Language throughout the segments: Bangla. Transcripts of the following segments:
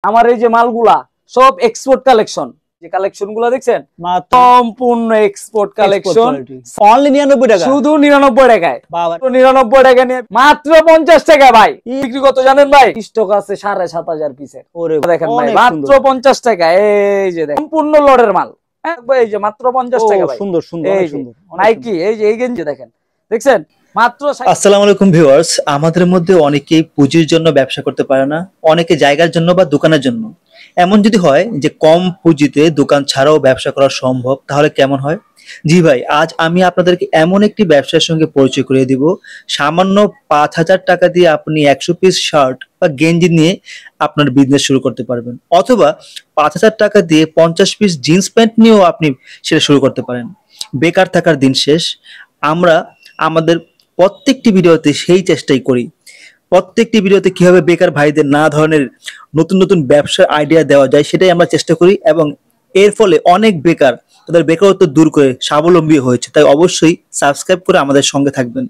আমার এই যে মালগুলা সব এক্সপোর্ট কালেকশন, যে কালেকশন গুলা দেখছেন সম্পূর্ণ এক্সপোর্ট কালেকশন। অনলি 99 টাকা, শুধু 99 টাকায়, 99 টাকা নিয়ে মাত্র 50 টাকা ভাই বিক্রি কত জানেন ভাই? স্টক আছে 7500 পিসের। দেখেন ভাই মাত্র 50 টাকা, এই যে দেখেন সম্পূর্ণ লড়ের মাল। এই যে মাত্র 50 টাকা ভাই, সুন্দর সুন্দর সুন্দর নাইকি। এই যে এই গেঞ্জি দেখেন, দেখছেন মাত্র। আসসালামু আলাইকুম ভিউয়ার্স, আমাদের মধ্যে অনেকেই পুঁজির জন্য ব্যবসা করতে পারে না, অনেকে জায়গার জন্য বা দোকানের জন্য। এমন যদি হয় যে কম পুঁজিতে দোকান ছাড়াও ব্যবসা করা সম্ভব, তাহলে কেমন হয়? জি ভাই, আজ আমি আপনাদেরকে এমন একটি ব্যবসার সঙ্গে পরিচয় করিয়ে দিব। সামান্য 5000 টাকা দিয়ে আপনি 100 পিস শার্ট বা গেঞ্জি নিয়ে আপনার বিজনেস শুরু করতে পারবেন, অথবা 5000 টাকা দিয়ে 50 পিস জিন্স প্যান্ট নিয়েও আপনি সেটা শুরু করতে পারেন। বেকার থাকার দিন শেষ। আমরা আমাদের প্রত্যেকটি ভিডিওতে সেই চেষ্টাই করি, প্রত্যেকটি ভিডিওতে কিভাবে বেকার ভাইদের নানা ধরনের নতুন নতুন ব্যবসার আইডিয়া দেওয়া যায় সেটাই আমরা চেষ্টা করি, এবং এর ফলে অনেক বেকার তাদের বেকারত্ব দূর করে স্বাবলম্বী হয়েছে। তাই অবশ্যই সাবস্ক্রাইব করে আমাদের সঙ্গে থাকবেন।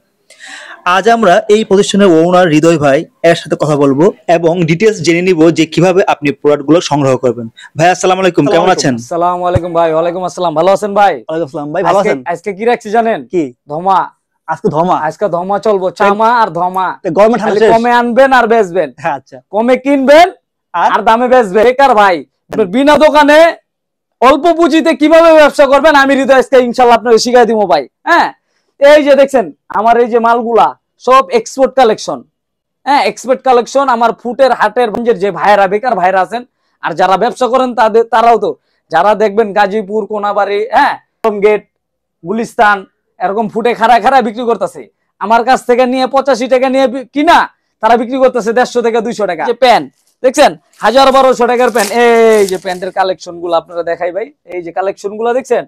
আজ আমরা এই প্রতিষ্ঠানের ওনার হৃদয় ভাই এর সাথে কথা বলবো এবং ডিটেলস জেনে নিব যে কিভাবে আপনি প্রোডাক্টগুলো সংগ্রহ করবেন। ভাই আসসালামু আলাইকুম, কেমন আছেন? আসসালামু আলাইকুম ভাই। ওয়ালাইকুম আসসালাম, ভালো আছেন ভাই? ওয়ালাইকুম আসসালাম ভাই, ভালো আছেন? আজকে কি রাখছি জানেন? কি? ধমা। আজকে ধমা চলবো, চামা আর ধমা। কমে আনবেন আর বেচবেন। আচ্ছা, কমে কিনবেন আর দামে বেচবেন। বেকার ভাই বিনা দোকানে অল্প পুঁজিতে কিভাবে ব্যবসা করবেন আমি হৃদয় আজকে ইনশাআল্লাহ আপনাকে শিখাই দিব ভাই। হ্যাঁ, এই যে দেখছেন আমার এই যে মালগুলা সব এক্সপোর্ট কালেকশন। হ্যাঁ, এক্সপোর্ট কালেকশন। আমার ফুটের হাটের যে ভাইরা বেকার ভাইরা আছেন আর যারা ব্যবসা করেন তারাও তো, যারা দেখবেন গাজীপুর, কোনাবাড়ি, হ্যাঁ গেট, গুলিস্তান এরকম ফুটে খাড়ায় খাড়ায় বিক্রি করতেছে, আমার কাছ থেকে নিয়ে 85 টাকা নিয়ে কিনা তারা বিক্রি করতেছে 150 থেকে 200 টাকা। যে প্যান্ট দেখছেন 1000-1200 টাকার প্যান্ট। এই যে প্যান্টের কালেকশন গুলো আপনারা দেখাই ভাই, এই যে কালেকশন গুলো দেখছেন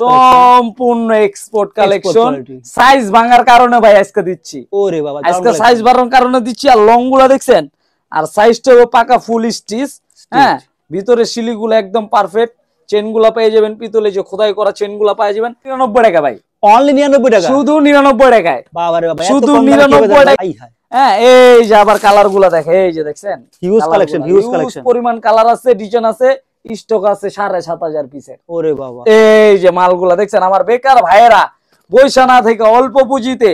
সম্পূর্ণ এক্সপোর্ট কালেকশন। সাইজ ভাঙার কারণে ভাই আজকে দিচ্ছি, ওরে বাবা আজকে সাইজ ভাঙার কারণে দিচ্ছি। আর লং গুলা দেখছেন, আর সাইজটাও পাকা ফুল স্টিচ। হ্যাঁ, ভিতরে শিলিগুলো একদম পারফেক্ট। চেন গুলা পেয়ে যাবেন পিতলে যে খোদাই করা চেন গুলা পেয়ে যাবেন 99 টাকা ভাই। অনলি 99 টাকা, শুধু 99 টাকায়। বাবা রে বাবা, শুধু 99 টাকা। হ্যাঁ, এই যে আবার কালার গুলা দেখে, এই যে দেখছেন হিউজ কালেকশন, হিউজ কালেকশন, পরিমাণ কালার আছে, ডিজাইন আছে, স্টক আছে 7500 পিসের। ওরে বাবা, এই যে মালগুলা দেখছেন। আমার বেকার ভাইয়েরা পয়সা না থেকে অল্প পুঁজিতে,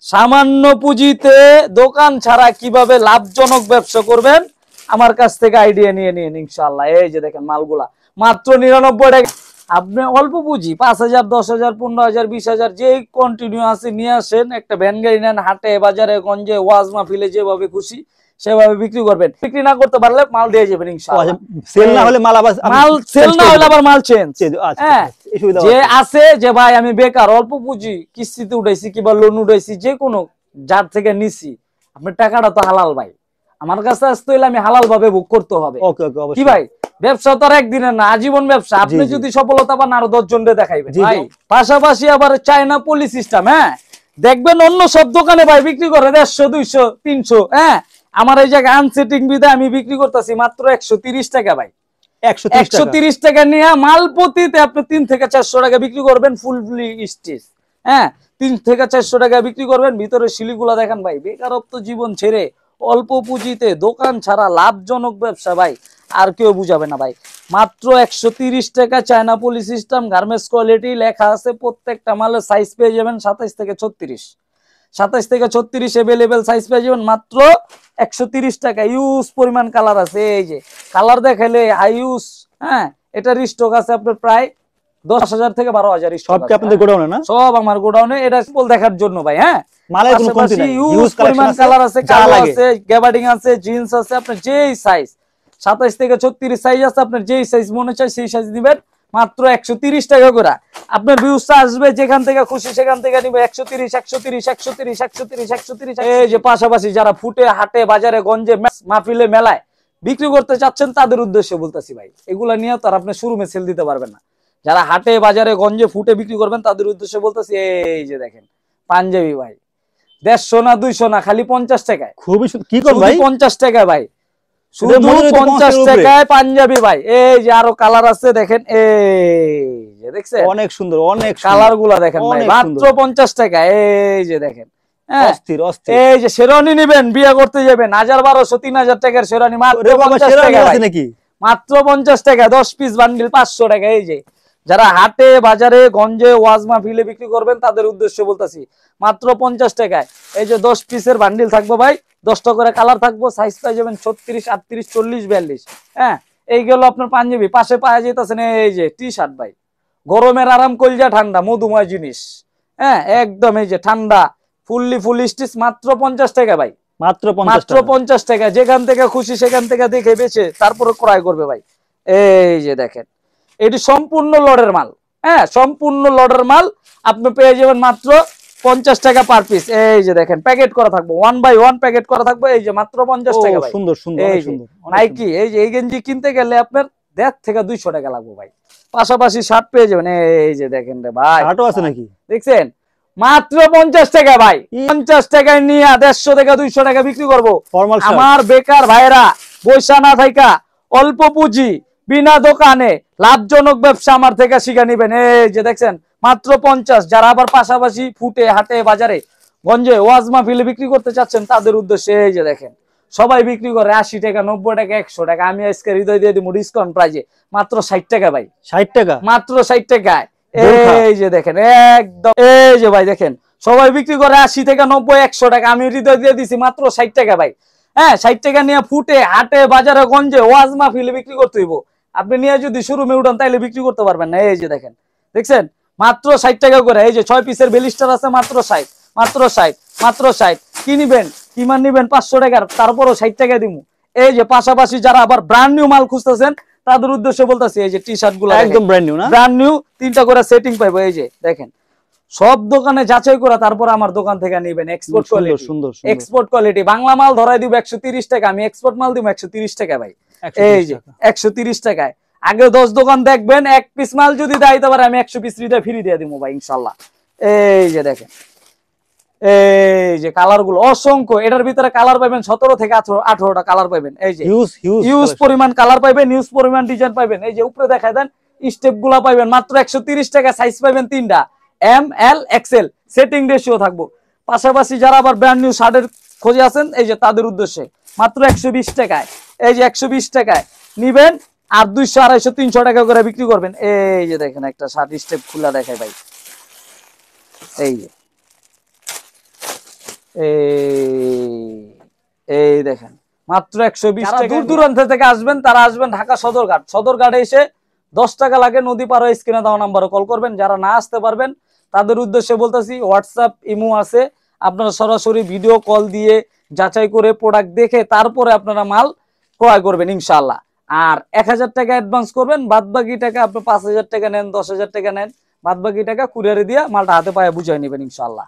সামান্য পুঁজিতে দোকান ছাড়া কিভাবে লাভজনক ব্যবসা করবেন আমার কাছ থেকে আইডিয়া নিয়ে নিন ইনশাআল্লাহ। এই যে দেখেন মালগুলা মাত্র 99 টাকা। আপনি অল্প পুঁজি 5000, 10000, 15000, 20000 যে কন্টিনিউ আছে নিয়ে আসেন, একটা ভ্যান গাড়ি নেন, হাটে বাজারে গঞ্জে ওয়াজ মাহফিলে যেভাবে খুশি সেভাবে বিক্রি করবেন। বিক্রি না করতে পারলে মাল দিয়ে যাবেন ইনশাআল্লাহ। সেল না হলে মাল আবার সেল না হলে আবার মাল চেঞ্জ। হ্যাঁ, যে আছে যে ভাই আমি বেকার অল্প পুঁজি কিস্তিতে উঠাইছি কিংবা লোন উঠাইছি, যে কোনো যার থেকে নিছি, আপনার টাকাটা তো হালাল ভাই, আমার কাছে আসতে হলে আমি হালাল ভাবে ভোগ করতে হবে। কি ভাই, ব্যবসা তো আর একদিনের না, আজীবন ব্যবসা। আপনি যদি সফলতা পান আরো 10 জনকে দেখাইবেন ভাই। পাশাপাশি আবার চায়না পলি সিস্টেম। হ্যাঁ, দেখবেন অন্য সব দোকানে ভাই বিক্রি করে 150, 200, 300। হ্যাঁ, আমার এই জায়গায় আনসেটিং বিদে আমি বিক্রি করতেছি মাত্র 130 টাকা ভাই। 130 টাকা নিয়ে মাল প্রতিতে আপনি 3 থেকে 400 টাকা বিক্রি করবেন ফুললি স্টিচ। হ্যাঁ, 3 থেকে 400 টাকা বিক্রি করবেন। ভিতরে শিলিগুলা দেখেন ভাই। বেকারত্ব জীবন ছেড়ে অল্প পুঁজিতে দোকান ছাড়া লাভজনক ব্যবসা ভাই আর কেউ বুঝাবে না ভাই। মাত্র 130 টাকা চায়না পলি সিস্টেম, গার্মেন্টস কোয়ালিটি লেখা আছে। প্রত্যেকটা মালের সাইজ পেয়ে যাবেন 27 থেকে 36, 27 থেকে 36 अवेलेबल সাইজ পেয়ে যাবেন মাত্র 130 টাকা। ইউজ পরিমাণ কালার আছে, এই যে কালার দেখাইলে হাই ইউজ। হ্যাঁ, এটার স্টক আছে আপনার প্রায় 10000 থেকে 12000 স্টক। সব কি আপনাদের গোডাউনে না? সব আমার গোডাউনে। এটা সিম্পল দেখার জন্য ভাই। হ্যাঁ, মালের কোনো কমতি নাই, ইউজ পরিমাণ কালার আছে, কালো আছে, গ্যাবার্ডিং আছে, জিন্স আছে। আপনার যেই সাইজ 27 থেকে 36 সাইজ আছে, আপনার যেই সাইজ মনে চায় সেই সাইজ দিবেন মাত্র 130 টাকা করে। আপনার ভিউজটা আসবে যেখান থেকে খুশি সেখান থেকে নিবে 130, 130, 130, 130, 130। এই যে পাশাপাশি যারা ফুটে হাটে বাজারে গঞ্জে মাহফিলে মেলায় বিক্রি করতে চাচ্ছেন তাদের উদ্দেশ্যে বলতেছি ভাই, এগুলা নিয়ে তো আর আপনি শোরুমে সেল দিতে পারবেন না। যারা হাটে বাজারে গঞ্জে ফুটে বিক্রি করবেন তাদের উদ্দেশ্যে বলতেছি। এই যে দেখেন পাঞ্জাবি ভাই 150 না 200 না, খালি 50 টাকায়। খুবই কি কোন ভাই, 50 টাকা ভাই, শুধু 50 টাকায় পাঞ্জাবি ভাই। এই যে আরো কালার আছে দেখেন, এই যে দেখছেন অনেক সুন্দর, অনেক কালার গুলা দেখেন ভাই, মাত্র 50 টাকা। এই যে দেখেন, অস্থির অস্থির। এই যে শেরওয়ানি নিবেন, বিয়ে করতে যাবেন, 1200 3000 টাকার শেরওয়ানি মাত্র 50 টাকা ভাই, নাকি মাত্র 50 টাকা, 10 পিস বান্ডিল 500 টাকা। এই যে যারা হাটে বাজারে গঞ্জে ওয়াজ মাহফিলে বিক্রি করবেন তাদের উদ্দেশ্যে বলতাছি, মাত্র 50 টাকায় এই যে 10 পিসের বান্ডিল থাকবো ভাই, 10টা করে কালার থাকবো, সাইজ পাই যাবেন 36 38 40 42। হ্যাঁ, এই গেল আপনার পাঞ্জাবি, পাশে পাওয়া যেতেছেন এই যে টি শার্ট ভাই, গরমের আরাম, কলজা ঠান্ডা, মধুময় জিনিস। হ্যাঁ, একদম এই যে ঠান্ডা, ফুল স্টিচ, মাত্র 50 টাকা ভাই, মাত্র 50 মাত্র টাকা। 50 টাকা। যেখান থেকে খুশি সেখান থেকে দেখে বেছে তারপরে ক্রয় করবে ভাই। এই যে দেখেন, এটি সম্পূর্ণ লড়ের মাল। হ্যাঁ, সম্পূর্ণ লড়ের মাল আপনি পেয়ে যাবেন মাত্র 50 টাকা পার পিস। এই যে দেখেন, প্যাকেট করা থাকবো, 1 বাই 1 প্যাকেট করা থাকবে। এই যে মাত্র 50 টাকা ভাই। সুন্দর সুন্দর, এই অনেক যে সুন্দর, অনেক নাইকি, এই যে এই গেঞ্জি কিনতে গেলে আপনার 150 থেকে 200 টাকা লাগবে ভাই, পাশাপাশি শার্ট পেয়ে যাবেন। এই যে দেখেন রে ভাই, শার্টও আছে নাকি? দেখছেন, মাত্র 50 টাকা ভাই, 50 টাকায় নিয়ে 150 থেকে 200 টাকা বিক্রি করবো। Formal shirt. আমার বেকার ভাইরা বৈশা না থাইকা অল্প পুঁজি বিনা দোকানে লাভজনক ব্যবসা আমার থেকে শিখে নিবেন। এই যে দেখছেন, মাত্র 50। যারা আবার পাশাপাশি ফুটে হাটে বাজারে গঞ্জে ওয়াজ মাহফিলে বিক্রি করতে চাচ্ছেন তাদের উদ্দেশ্যে এই যে দেখেন, সবাই বিক্রি করে 80 টাকা 90 টাকা 100 টাকা, আমি আজকে হৃদয় দিয়ে দিব ডিসকাউন্ট প্রাইজে মাত্র 60 টাকা ভাই, 60 টাকা, মাত্র 60 টাকায়। এই যে দেখেন, একদম এই যে ভাই দেখেন, সবাই বিক্রি করে 80 থেকে 90 100 টাকা, আমি হৃদয় দিয়ে দিছি মাত্র 60 টাকা ভাই। হ্যাঁ, 60 টাকা নিয়ে ফুটে হাটে বাজারে গঞ্জে ওয়াজ মাহফিলে বিক্রি করতে হইব। আপনি নিয়ে যদি শোরুমে উঠান তাইলে বিক্রি করতে পারবেন না। এই যে দেখেন, দেখছেন, মাত্র 60 টাকা করে। এই যে 6 পিসের বেলিস্টার আছে মাত্র 60, মাত্র 60, মাত্র 60। কি নিবেন, কি মান নিবেন 500 টাকার, তারপরও 60 টাকা দিব। এই যে পাশাপাশি যারা আবার ব্র্যান্ড নিউ মাল খুঁজতেছেন তাদের উদ্দেশ্যে বলতেছি, এই যে টি শার্ট গুলো একদম ব্র্যান্ড নিউ না? ব্র্যান্ড নিউ, 3টা করে সেটিং পাইবো। এই যে দেখেন, সব দোকানে যাচাই করা, তারপর আমার দোকান থেকে নিবেন। এক্সপোর্ট কোয়ালিটি, সুন্দর এক্সপোর্ট কোয়ালিটি। বাংলা মাল ধরাই দিব 130 টাকা, আমি এক্সপোর্ট মাল দিব 130 টাকা ভাই। এই যে 130 টাকায় আগে 10 দোকান দেখবেন, এক পিস মাল যদি দাইতে পারে আমি 100 পিস ফ্রি দিয়ে দিব ভাই ইনশাআল্লাহ। এই যে দেখেন, এই যে কালার গুলো অসংখ্য, এটার ভিতরে কালার পাবেন 17 থেকে 18টা কালার পাবেন। এই যে ইউজ পরিমাণ কালার পাবেন, ইউজ পরিমাণ ডিজাইন পাবেন। এই যে উপরে দেখায় দেন, স্টেপ গুলা পাবেন মাত্র 130 টাকা, সাইজ পাবেন 3টা, M L XL, setting ratio থাকবো। পাশাপাশি যারা আবার ব্র্যান্ড নিউ শার্টের খোঁজে আছেন এই যে তাদের উদ্দেশ্যে মাত্র 120 টাকায়। এই যে 120 টাকায় নিবেন আর 200 250 300 টাকা করে বিক্রি করবেন। এই যে দেখেন, একটা শার্ট স্টেপ খোলা দেখায় ভাই। এই যে এই দেখেন, মাত্র 120 টাকা। দূর দূরান্ত থেকে আসবেন, তারা আসবেন ঢাকা সদরঘাট, সদরঘাটে এসে 10 টাকা লাগে, নদী পার হয়ে স্ক্রিনে দেওয়া নাম্বারে কল করবেন। যারা না আসতে পারবেন তাদের উদ্দেশ্যে বলতেছি, হোয়াটসঅ্যাপ ইমো আছে, আপনারা সরাসরি ভিডিও কল দিয়ে যাচাই করে প্রোডাক্ট দেখে তারপরে আপনারা মাল ক্রয় করবেন ইনশাআল্লাহ। আর 1000 টাকা অ্যাডভান্স করবেন, বাদ বাকি টাকা আপনি 5000 টাকা নেন, 10,000 টাকা নেন, বাদ বাকি টাকা কুরিয়ারে দিয়ে মালটা হাতে পায়ে বুঝাই নেবেন ইনশাআল্লাহ।